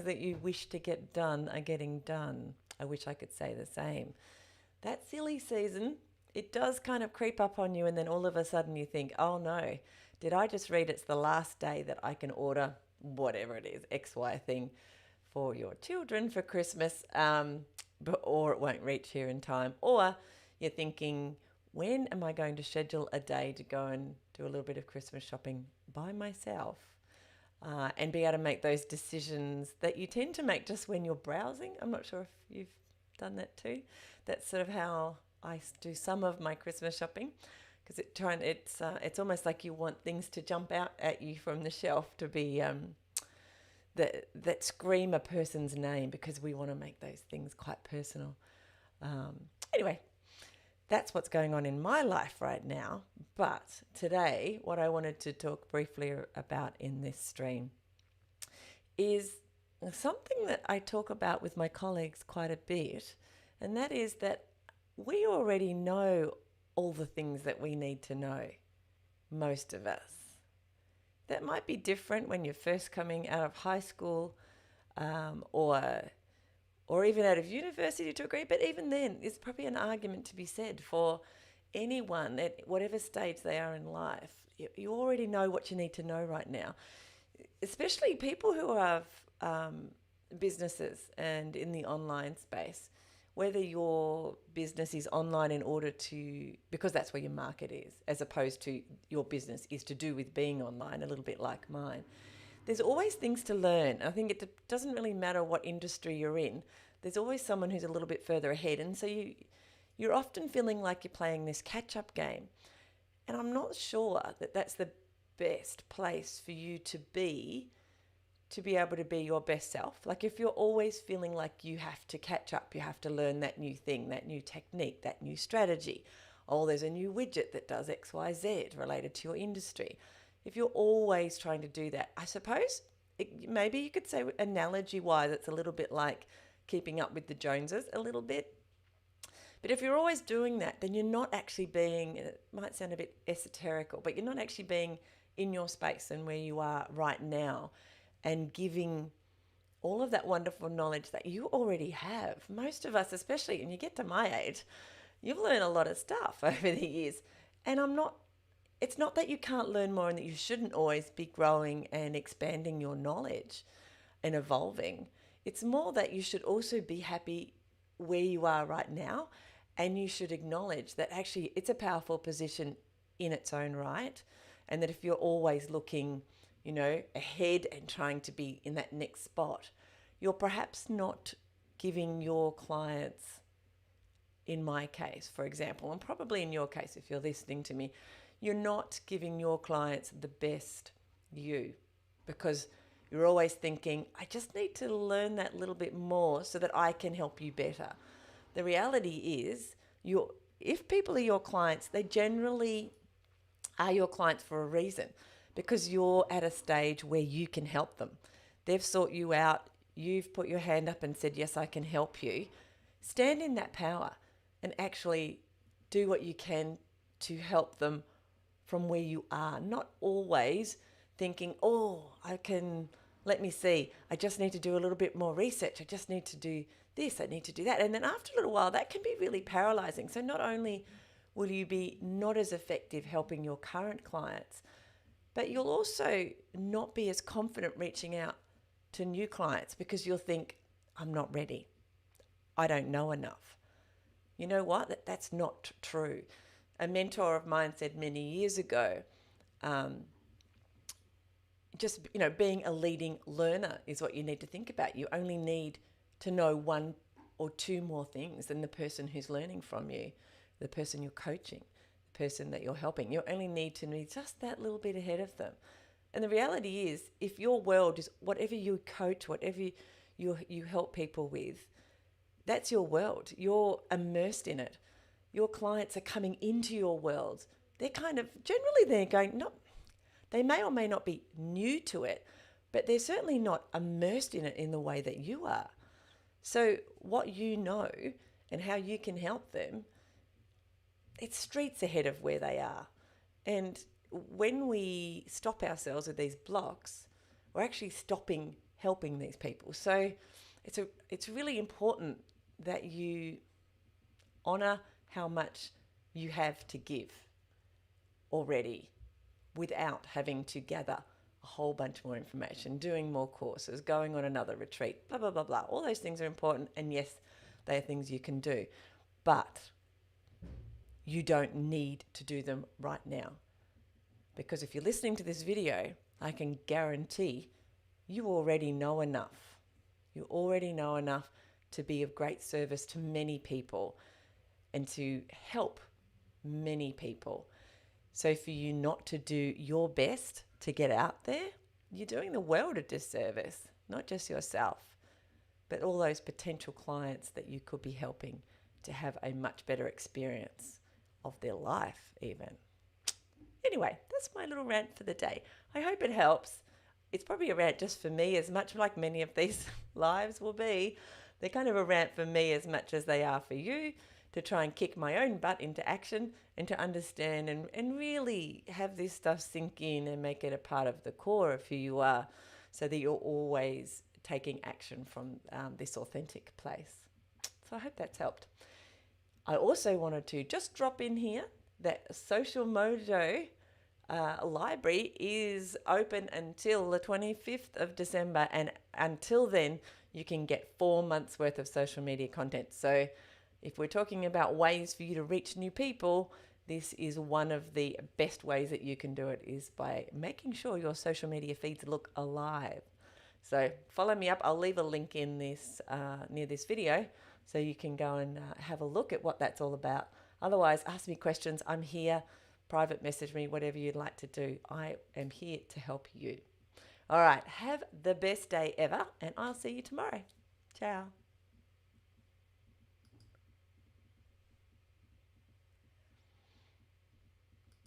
that you wish to get done are getting done. I wish I could say the same. That silly season, it does kind of creep up on you, and then all of a sudden you think, oh no, did I just read it's the last day that I can order whatever it is, XY thing for your children for Christmas, or it won't reach here in time. Or you're thinking, when am I going to schedule a day to go and do a little bit of Christmas shopping by myself? And be able to make those decisions that you tend to make just when you're browsing. I'm not sure if you've done that too. That's sort of how I do some of my Christmas shopping, because it's almost like you want things to jump out at you from the shelf to be that scream a person's name, because we want to make those things quite personal. Anyway, that's what's going on in my life right now. But today, what I wanted to talk briefly about in this stream is something that I talk about with my colleagues quite a bit, and that is that we already know all the things that we need to know, most of us. That might be different when you're first coming out of high school, or even out of university to a degree, but even then, there's probably an argument to be said for anyone at whatever stage they are in life. You already know what you need to know right now, especially people who have businesses and in the online space, whether your business is online in order to, because that's where your market is, as opposed to your business is to do with being online, a little bit like mine. There's always things to learn. I think it doesn't really matter what industry you're in. There's always someone who's a little bit further ahead. And so you're often feeling like you're playing this catch-up game. And I'm not sure that that's the best place for you to be able to be your best self. Like if you're always feeling like you have to catch up, you have to learn that new thing, that new technique, that new strategy. Oh, there's a new widget that does X, Y, Z related to your industry. If you're always trying to do that, I suppose maybe you could say analogy-wise, it's a little bit like keeping up with the Joneses a little bit. But if you're always doing that, then you're not actually being, it might sound a bit esoterical, but you're not actually being in your space and where you are right now and giving all of that wonderful knowledge that you already have. Most of us, especially when you get to my age, you've learned a lot of stuff over the years. And it's not that you can't learn more and that you shouldn't always be growing and expanding your knowledge and evolving. It's more that you should also be happy where you are right now, and you should acknowledge that actually it's a powerful position in its own right, and that if you're always looking, ahead and trying to be in that next spot, you're perhaps not giving your clients, in my case, for example, and probably in your case if you're listening to me, you're not giving your clients the best you, because you're always thinking, I just need to learn that little bit more so that I can help you better. The reality is, if people are your clients, they generally are your clients for a reason, because you're at a stage where you can help them. They've sought you out, you've put your hand up and said, yes, I can help you. Stand in that power and actually do what you can to help them from where you are, not always thinking, let me see, I just need to do a little bit more research. I just need to do this, I need to do that. And then after a little while, that can be really paralyzing. So not only will you be not as effective helping your current clients, but you'll also not be as confident reaching out to new clients, because you'll think, I'm not ready. I don't know enough. You know what? That's not true. A mentor of mine said many years ago, being a leading learner is what you need to think about. You only need to know one or two more things than the person who's learning from you, the person you're coaching, the person that you're helping. You only need to be just that little bit ahead of them. And the reality is, if your world is whatever you coach, whatever you help people with, that's your world. You're immersed in it. Your clients are coming into your world. They're going, they may or may not be new to it, but they're certainly not immersed in it in the way that you are. So what you know and how you can help them, it's streets ahead of where they are. And when we stop ourselves with these blocks, we're actually stopping helping these people. So it's really important that you honor how much you have to give already without having to gather a whole bunch more information, doing more courses, going on another retreat, blah, blah, blah, blah. All those things are important. And yes, they are things you can do. But you don't need to do them right now. Because if you're listening to this video, I can guarantee you already know enough. You already know enough to be of great service to many people and to help many people. So for you not to do your best to get out there, you're doing the world a disservice, not just yourself, but all those potential clients that you could be helping to have a much better experience of their life even. Anyway, that's my little rant for the day. I hope it helps. It's probably a rant just for me, as much like many of these lives will be. They're kind of a rant for me as much as they are for you, to try and kick my own butt into action and to understand and really have this stuff sink in and make it a part of the core of who you are, so that you're always taking action from this authentic place. So I hope that's helped. I also wanted to just drop in here that Social Mojo library is open until the 25th of December, and until then you can get 4 months worth of social media content. So if we're talking about ways for you to reach new people, this is one of the best ways that you can do it, is by making sure your social media feeds look alive. So follow me up. I'll leave a link in this near this video, so you can go and have a look at what that's all about. Otherwise, ask me questions. I'm here. Private message me, whatever you'd like to do. I am here to help you. All right. Have the best day ever, and I'll see you tomorrow. Ciao.